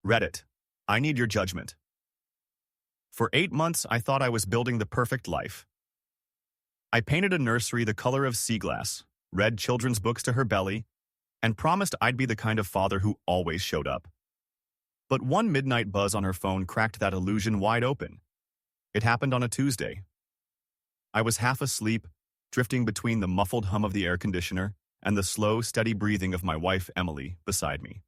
Reddit. I need your judgment. For 8 months, I thought I was building the perfect life. I painted a nursery the color of sea glass, read children's books to her belly, and promised I'd be the kind of father who always showed up. But one midnight buzz on her phone cracked that illusion wide open. It happened on a Tuesday. I was half asleep, drifting between the muffled hum of the air conditioner and the slow, steady breathing of my wife, Emily, beside me.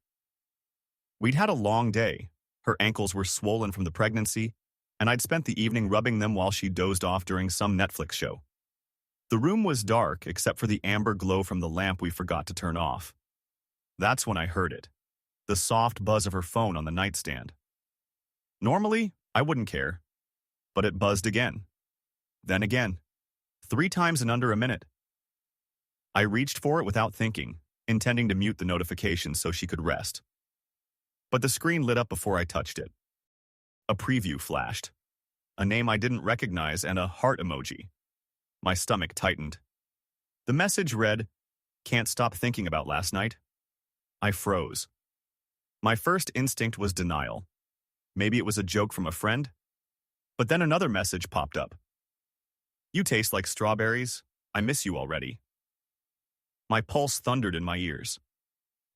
We'd had a long day. Her ankles were swollen from the pregnancy, and I'd spent the evening rubbing them while she dozed off during some Netflix show. The room was dark except for the amber glow from the lamp we forgot to turn off. That's when I heard it, the soft buzz of her phone on the nightstand. Normally, I wouldn't care, but it buzzed again. Then again, 3 times in under a minute. I reached for it without thinking, intending to mute the notification so she could rest. But the screen lit up before I touched it. A preview flashed, a name I didn't recognize, and a heart emoji. My stomach tightened. The message read, "Can't stop thinking about last night." I froze. My first instinct was denial. Maybe it was a joke from a friend? But then another message popped up. "You taste like strawberries. I miss you already." My pulse thundered in my ears.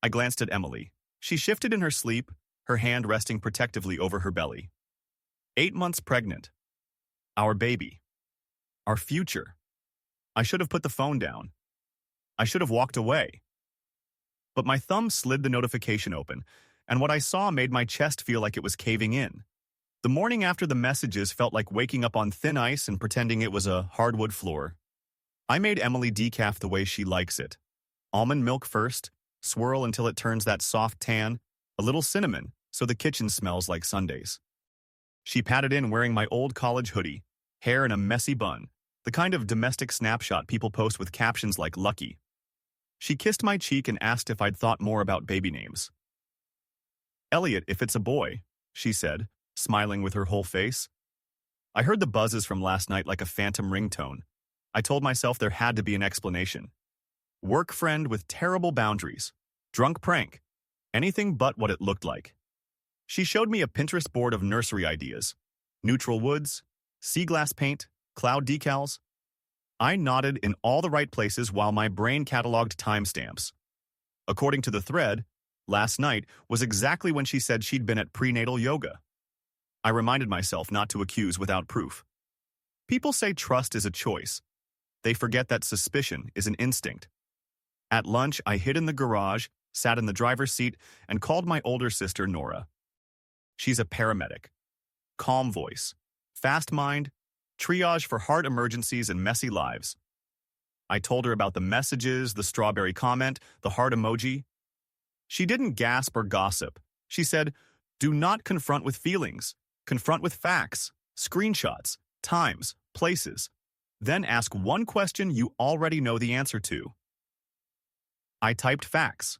I glanced at Emily. She shifted in her sleep, her hand resting protectively over her belly. 8 months pregnant. Our baby. Our future. I should have put the phone down. I should have walked away. But my thumb slid the notification open, and what I saw made my chest feel like it was caving in. The morning after the messages felt like waking up on thin ice and pretending it was a hardwood floor. I made Emily decaf the way she likes it. Almond milk first, swirl until it turns that soft tan, a little cinnamon, so the kitchen smells like Sundays. She patted in wearing my old college hoodie, hair in a messy bun, the kind of domestic snapshot people post with captions like "lucky." She kissed my cheek and asked if I'd thought more about baby names. "Elliot, if it's a boy," she said, smiling with her whole face. I heard the buzzes from last night like a phantom ringtone. I told myself there had to be an explanation. Work friend with terrible boundaries. Drunk prank. Anything but what it looked like. She showed me a Pinterest board of nursery ideas. Neutral woods, sea glass paint, cloud decals. I nodded in all the right places while my brain cataloged timestamps. According to the thread, last night was exactly when she said she'd been at prenatal yoga. I reminded myself not to accuse without proof. People say trust is a choice. They forget that suspicion is an instinct. At lunch, I hid in the garage, sat in the driver's seat, and called my older sister, Nora. She's a paramedic. Calm voice, fast mind, triage for heart emergencies and messy lives. I told her about the messages, the strawberry comment, the heart emoji. She didn't gasp or gossip. She said, "Do not confront with feelings. Confront with facts, screenshots, times, places. Then ask one question you already know the answer to." I typed facts,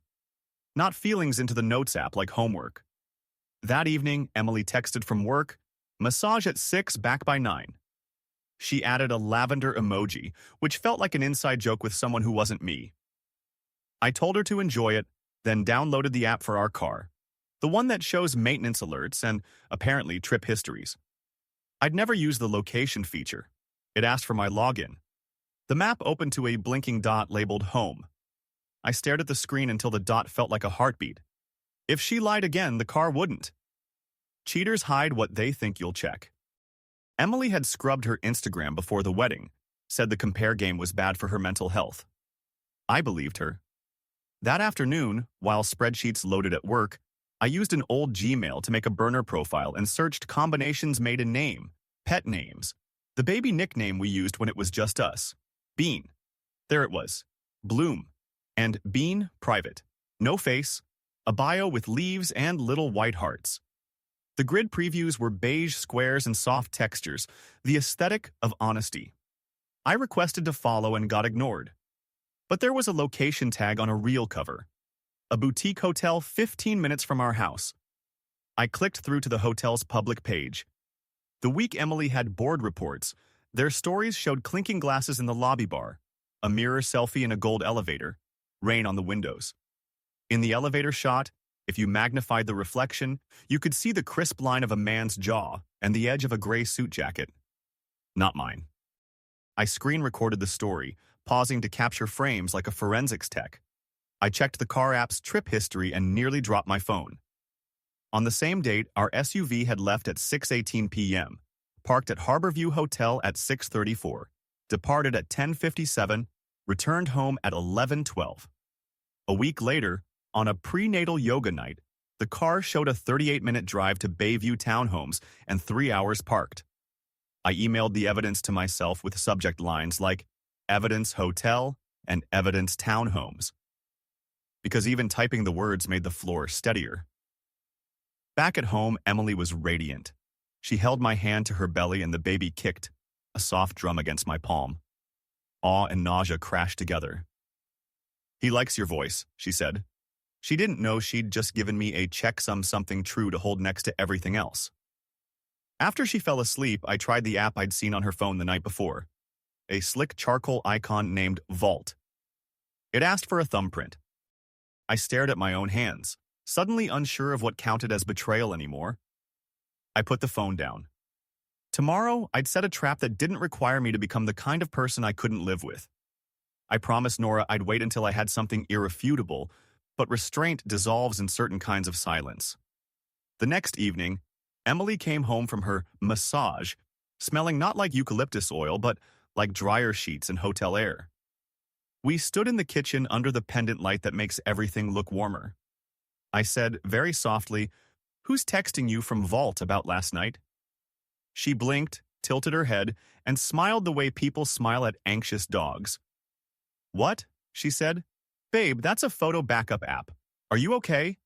not feelings, into the notes app like homework. That evening, Emily texted from work, "Massage at 6, back by 9. She added a lavender emoji, which felt like an inside joke with someone who wasn't me. I told her to enjoy it, then downloaded the app for our car, the one that shows maintenance alerts and, apparently, trip histories. I'd never used the location feature. It asked for my login. The map opened to a blinking dot labeled Home. I stared at the screen until the dot felt like a heartbeat. If she lied again, the car wouldn't. Cheaters hide what they think you'll check. Emily had scrubbed her Instagram before the wedding, said the compare game was bad for her mental health. I believed her. That afternoon, while spreadsheets loaded at work, I used an old Gmail to make a burner profile and searched combinations made in name, pet names, the baby nickname we used when it was just us, Bean. There it was, Bloom, and Bean private, no face, a bio with leaves and little white hearts. The grid previews were beige squares and soft textures, the aesthetic of honesty. I requested to follow and got ignored. But there was a location tag on a reel cover. A boutique hotel 15 minutes from our house. I clicked through to the hotel's public page. The week Emily had board reports, their stories showed clinking glasses in the lobby bar, a mirror selfie in a gold elevator, rain on the windows. In the elevator shot, If you magnified the reflection, you could see the crisp line of a man's jaw and the edge of a gray suit jacket. Not mine. I screen recorded the story, pausing to capture frames like a forensics tech. I checked the car app's trip history and nearly dropped my phone. On the same date, our SUV had left at 6:18 p.m., parked at Harborview Hotel at 6:34, departed at 10:57, returned home at 11:12. A week later, on a prenatal yoga night, the car showed a 38-minute drive to Bayview Townhomes and 3 hours parked. I emailed the evidence to myself with subject lines like Evidence Hotel and Evidence Townhomes, because even typing the words made the floor steadier. Back at home, Emily was radiant. She held my hand to her belly and the baby kicked, a soft drum against my palm. Awe and nausea crashed together. "He likes your voice," she said. She didn't know she'd just given me a checksum something true to hold next to everything else. After she fell asleep, I tried the app I'd seen on her phone the night before, a slick charcoal icon named Vault. It asked for a thumbprint. I stared at my own hands, suddenly unsure of what counted as betrayal anymore. I put the phone down. Tomorrow, I'd set a trap that didn't require me to become the kind of person I couldn't live with. I promised Nora I'd wait until I had something irrefutable, but restraint dissolves in certain kinds of silence. The next evening, Emily came home from her massage, smelling not like eucalyptus oil, but like dryer sheets and hotel air. We stood in the kitchen under the pendant light that makes everything look warmer. I said, very softly, "Who's texting you from Vault about last night?" She blinked, tilted her head, and smiled the way people smile at anxious dogs. "What?" she said. "Babe, that's a photo backup app. Are you okay?"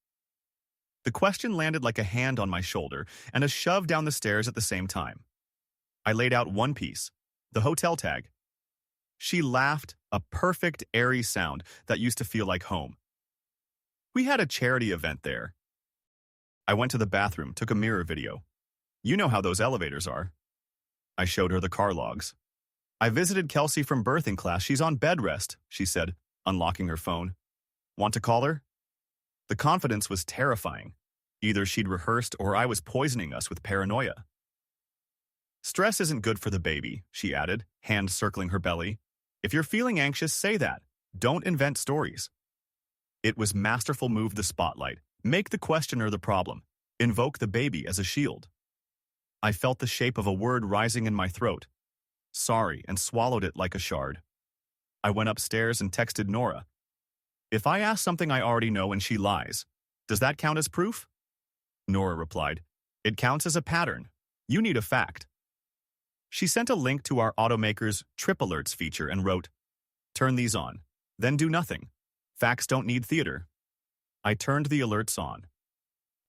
The question landed like a hand on my shoulder and a shove down the stairs at the same time. I laid out one piece, the hotel tag. She laughed, a perfect, airy sound that used to feel like home. "We had a charity event there." I went to the bathroom, took a mirror video. "You know how those elevators are." I showed her the car logs. "I visited Kelsey from birthing class. She's on bed rest," she said, unlocking her phone. "Want to call her?" The confidence was terrifying. Either she'd rehearsed or I was poisoning us with paranoia. "Stress isn't good for the baby," she added, hand circling her belly. "If you're feeling anxious, say that. Don't invent stories." It was masterful move the spotlight. Make the questioner the problem. Invoke the baby as a shield. I felt the shape of a word rising in my throat. Sorry, and swallowed it like a shard. I went upstairs and texted Nora. "If I ask something I already know and she lies, does that count as proof?" Nora replied, "It counts as a pattern. You need a fact." She sent a link to our automaker's Trip Alerts feature and wrote, "Turn these on, then do nothing. Facts don't need theater." I turned the alerts on.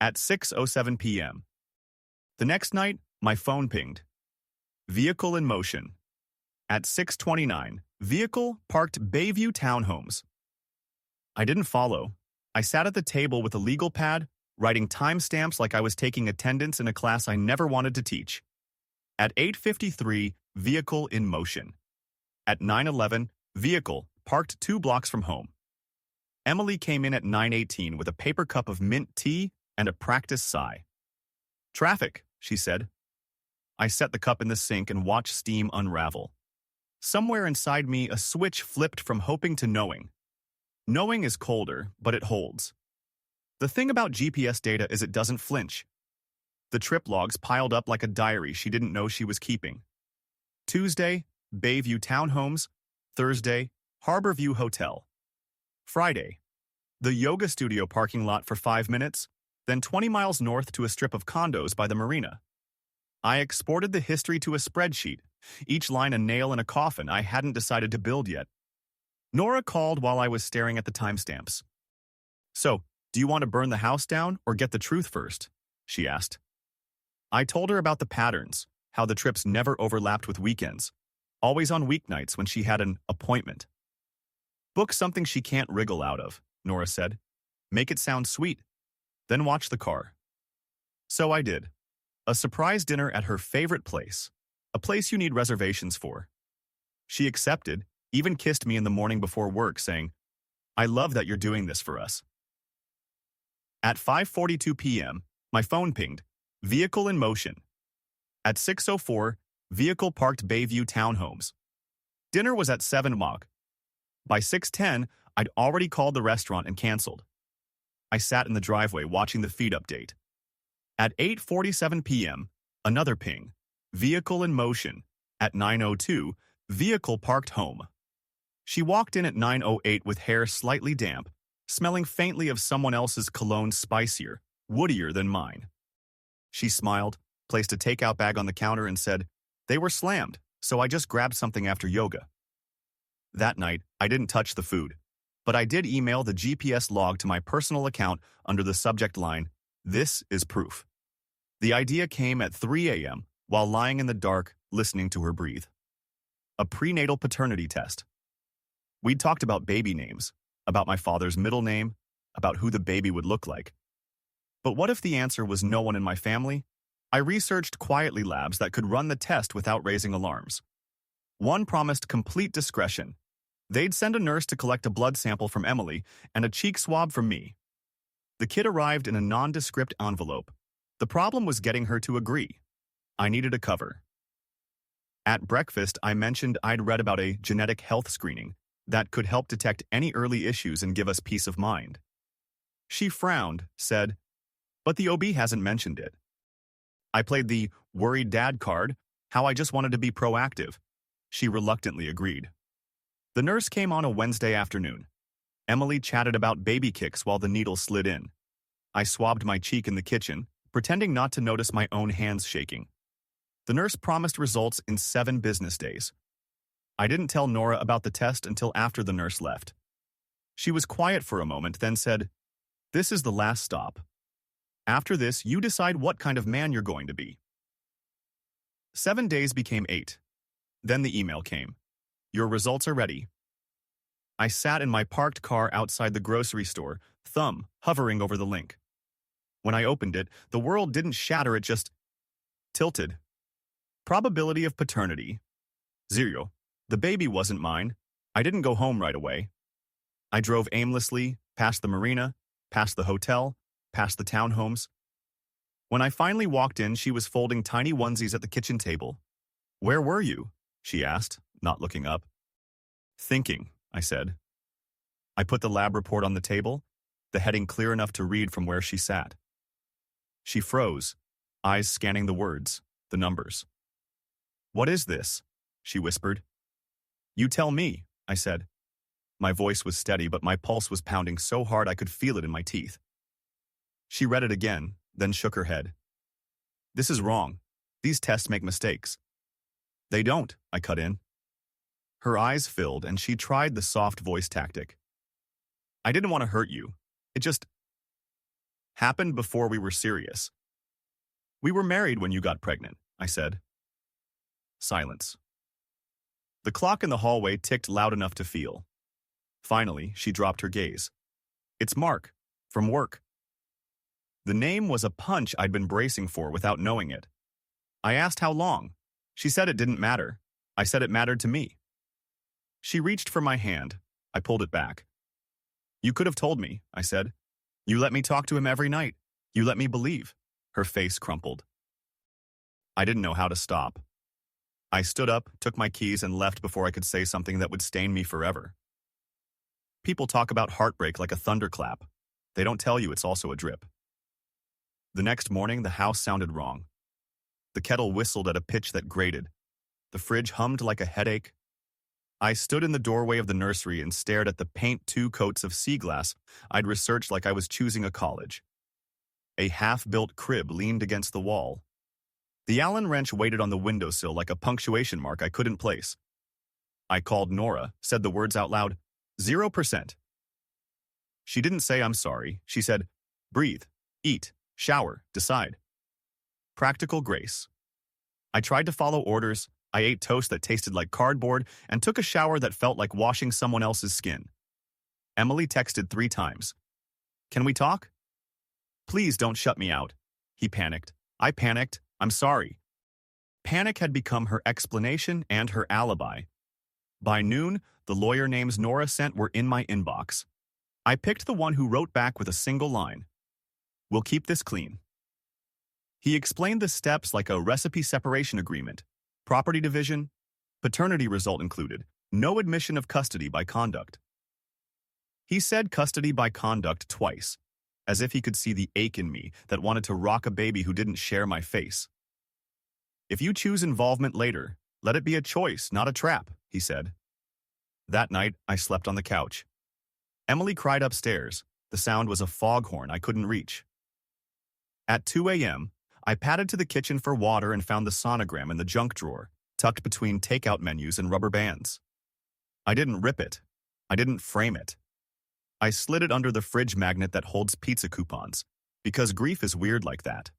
At 6:07 p.m. The next night, my phone pinged. Vehicle in motion. At 6:29, vehicle parked Bayview Townhomes. I didn't follow. I sat at the table with a legal pad, writing timestamps like I was taking attendance in a class I never wanted to teach. At 8:53, vehicle in motion. At 9:11, vehicle parked 2 blocks from home. Emily came in at 9:18 with a paper cup of mint tea and a practice sigh. "Traffic," she said. I set the cup in the sink and watched steam unravel. Somewhere inside me, a switch flipped from hoping to knowing. Knowing is colder, but it holds. The thing about GPS data is it doesn't flinch. The trip logs piled up like a diary she didn't know she was keeping. Tuesday, Bayview Townhomes. Thursday, Harborview Hotel. Friday, the yoga studio parking lot for 5 minutes, then 20 miles north to a strip of condos by the marina. I exported the history to a spreadsheet, each line a nail in a coffin I hadn't decided to build yet. Nora called while I was staring at the timestamps. "So, do you want to burn the house down or get the truth first?" she asked. I told her about the patterns, how the trips never overlapped with weekends, always on weeknights when she had an appointment. "Book something she can't wriggle out of," Nora said. "Make it sound sweet. Then watch the car." So I did. A surprise dinner at her favorite place, a place you need reservations for. She accepted, even kissed me in the morning before work, saying, "I love that you're doing this for us." At 5:42 p.m., my phone pinged. Vehicle in motion. At 6:04, vehicle parked Bayview Townhomes. Dinner was at 7 o'clock. By 6:10, I'd already called the restaurant and canceled. I sat in the driveway watching the feed update. At 8:47 p.m., another ping. Vehicle in motion. At 9:02, vehicle parked home. She walked in at 9:08 with hair slightly damp, smelling faintly of someone else's cologne, spicier, woodier than mine. She smiled, placed a takeout bag on the counter and said, "They were slammed, so I just grabbed something after yoga." That night, I didn't touch the food, but I did email the GPS log to my personal account under the subject line, "This is proof." The idea came at 3 a.m. while lying in the dark, listening to her breathe. A prenatal paternity test. We'd talked about baby names, about my father's middle name, about who the baby would look like. But what if the answer was no one in my family? I researched quietly labs that could run the test without raising alarms. One promised complete discretion. They'd send a nurse to collect a blood sample from Emily and a cheek swab from me. The kit arrived in a nondescript envelope. The problem was getting her to agree. I needed a cover. At breakfast, I mentioned I'd read about a genetic health screening that could help detect any early issues and give us peace of mind. She frowned, said, "But the OB hasn't mentioned it." I played the worried dad card, how I just wanted to be proactive. She reluctantly agreed. The nurse came on a Wednesday afternoon. Emily chatted about baby kicks while the needle slid in. I swabbed my cheek in the kitchen, pretending not to notice my own hands shaking. The nurse promised results in 7 business days. I didn't tell Nora about the test until after the nurse left. She was quiet for a moment, then said, "This is the last stop. After this, you decide what kind of man you're going to be." 7 days became 8. Then the email came. "Your results are ready." I sat in my parked car outside the grocery store, thumb hovering over the link. When I opened it, the world didn't shatter, it just tilted. Probability of paternity: 0. The baby wasn't mine. I didn't go home right away. I drove aimlessly, past the marina, past the hotel, past the townhomes. When I finally walked in, she was folding tiny onesies at the kitchen table. "Where were you?" she asked, not looking up. "Thinking," I said. I put the lab report on the table, the heading clear enough to read from where she sat. She froze, eyes scanning the words, the numbers. "What is this?" she whispered. "You tell me," I said. My voice was steady, but my pulse was pounding so hard I could feel it in my teeth. She read it again, then shook her head. "This is wrong. These tests make mistakes." "They don't," I cut in. Her eyes filled, and she tried the soft voice tactic. "I didn't want to hurt you. It just happened before we were serious." "We were married when you got pregnant," I said. Silence. The clock in the hallway ticked loud enough to feel. Finally, she dropped her gaze. "It's Mark, from work." The name was a punch I'd been bracing for without knowing it. I asked how long. She said it didn't matter. I said it mattered to me. She reached for my hand. I pulled it back. "You could have told me," I said. "You let me talk to him every night. You let me believe." Her face crumpled. I didn't know how to stop. I stood up, took my keys, and left before I could say something that would stain me forever. People talk about heartbreak like a thunderclap. They don't tell you it's also a drip. The next morning, the house sounded wrong. The kettle whistled at a pitch that grated. The fridge hummed like a headache. I stood in the doorway of the nursery and stared at the paint 2 coats of sea glass I'd researched like I was choosing a college. A half-built crib leaned against the wall. The Allen wrench waited on the windowsill like a punctuation mark I couldn't place. I called Nora, said the words out loud, 0%. She didn't say I'm sorry. She said, breathe, eat, shower, decide. Practical grace. I tried to follow orders. I ate toast that tasted like cardboard and took a shower that felt like washing someone else's skin. Emily texted 3 times. Can we talk? Please don't shut me out. He panicked. I panicked. I'm sorry. Panic had become her explanation and her alibi. By noon, the lawyer names Nora sent were in my inbox. I picked the one who wrote back with a single line. We'll keep this clean. He explained the steps like a recipe separation agreement, property division, paternity result included, no admission of custody by conduct. He said custody by conduct twice, as if he could see the ache in me that wanted to rock a baby who didn't share my face. If you choose involvement later, let it be a choice, not a trap, he said. That night, I slept on the couch. Emily cried upstairs. The sound was a foghorn I couldn't reach. At 2 a.m., I padded to the kitchen for water and found the sonogram in the junk drawer, tucked between takeout menus and rubber bands. I didn't rip it. I didn't frame it. I slid it under the fridge magnet that holds pizza coupons, because grief is weird like that.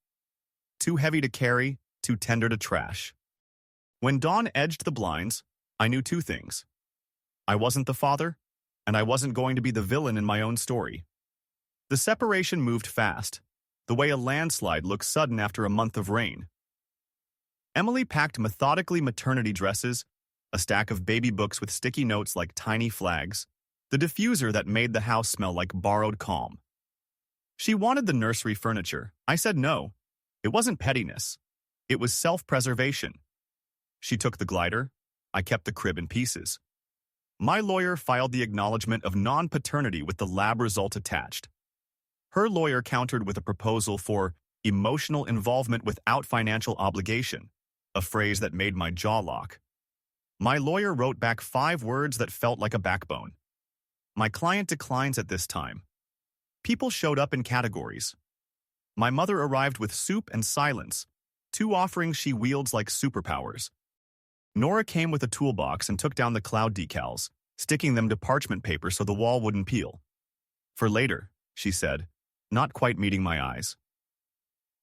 Too heavy to carry, too tender to trash. When dawn edged the blinds, I knew two things. I wasn't the father, and I wasn't going to be the villain in my own story. The separation moved fast, the way a landslide looks sudden after a month of rain. Emily packed methodically maternity dresses, a stack of baby books with sticky notes like tiny flags, the diffuser that made the house smell like borrowed calm. She wanted the nursery furniture. I said no. It wasn't pettiness. It was self-preservation. She took the glider. I kept the crib in pieces. My lawyer filed the acknowledgement of non-paternity with the lab result attached. Her lawyer countered with a proposal for emotional involvement without financial obligation, a phrase that made my jaw lock. My lawyer wrote back 5 words that felt like a backbone. My client declines at this time. People showed up in categories. My mother arrived with soup and silence, 2 offerings she wields like superpowers. Nora came with a toolbox and took down the cloud decals, sticking them to parchment paper so the wall wouldn't peel. For later, she said, not quite meeting my eyes.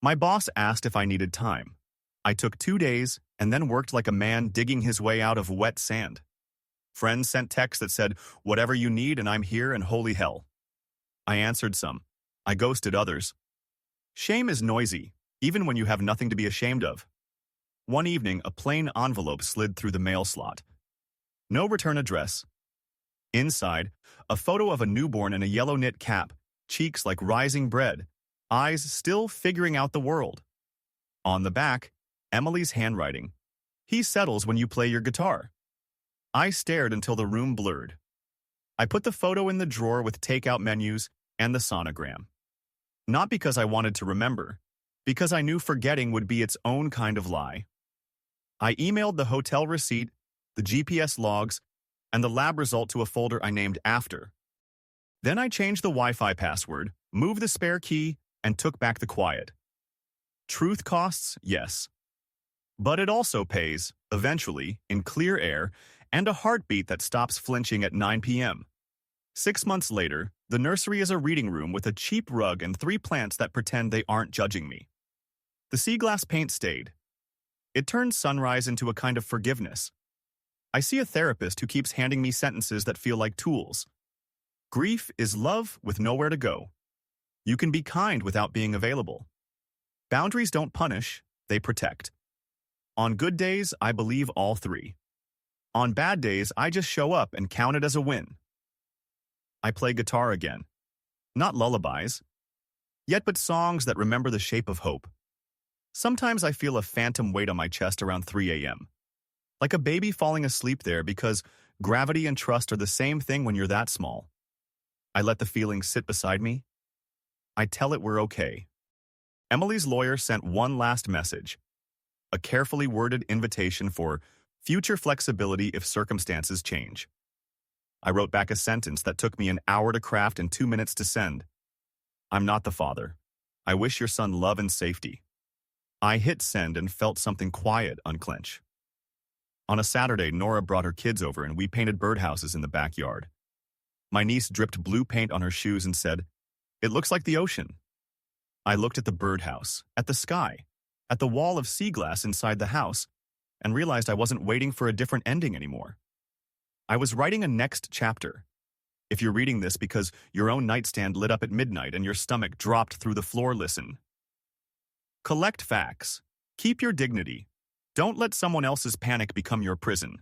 My boss asked if I needed time. I took 2 days and then worked like a man digging his way out of wet sand. Friends sent texts that said, whatever you need and I'm here and holy hell. I answered some. I ghosted others. Shame is noisy, even when you have nothing to be ashamed of. One evening, a plain envelope slid through the mail slot. No return address. Inside, a photo of a newborn in a yellow knit cap, cheeks like rising bread, eyes still figuring out the world. On the back, Emily's handwriting. He settles when you play your guitar. I stared until the room blurred. I put the photo in the drawer with takeout menus and the sonogram. Not because I wanted to remember, because I knew forgetting would be its own kind of lie. I emailed the hotel receipt, the GPS logs, and the lab result to a folder I named after. Then I changed the Wi-Fi password, moved the spare key, and took back the quiet. Truth costs, yes. But it also pays, eventually, in clear air, and a heartbeat that stops flinching at 9 p.m. 6 months later, the nursery is a reading room with a cheap rug and 3 plants that pretend they aren't judging me. The sea glass paint stayed. It turned sunrise into a kind of forgiveness. I see a therapist who keeps handing me sentences that feel like tools. Grief is love with nowhere to go. You can be kind without being available. Boundaries don't punish, they protect. On good days, I believe all 3. On bad days, I just show up and count it as a win. I play guitar again. Not lullabies, yet but songs that remember the shape of hope. Sometimes I feel a phantom weight on my chest around 3 a.m. Like a baby falling asleep there because gravity and trust are the same thing when you're that small. I let the feeling sit beside me. I tell it we're okay. Emily's lawyer sent one last message, a carefully worded invitation for future flexibility if circumstances change. I wrote back a sentence that took me an hour to craft and 2 minutes to send. I'm not the father. I wish your son love and safety. I hit send and felt something quiet unclench. On a Saturday, Nora brought her kids over and we painted birdhouses in the backyard. My niece dripped blue paint on her shoes and said, "It looks like the ocean." I looked at the birdhouse, at the sky, at the wall of sea glass inside the house, and realized I wasn't waiting for a different ending anymore. I was writing a next chapter. If you're reading this because your own nightstand lit up at midnight and your stomach dropped through the floor, listen. Collect facts. Keep your dignity. Don't let someone else's panic become your prison.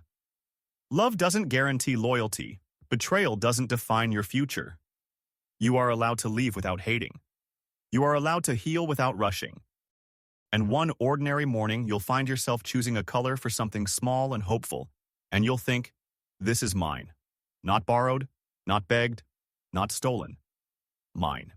Love doesn't guarantee loyalty. Betrayal doesn't define your future. You are allowed to leave without hating. You are allowed to heal without rushing. And one ordinary morning, you'll find yourself choosing a color for something small and hopeful, and you'll think, this is mine. Not borrowed, not begged, not stolen. Mine.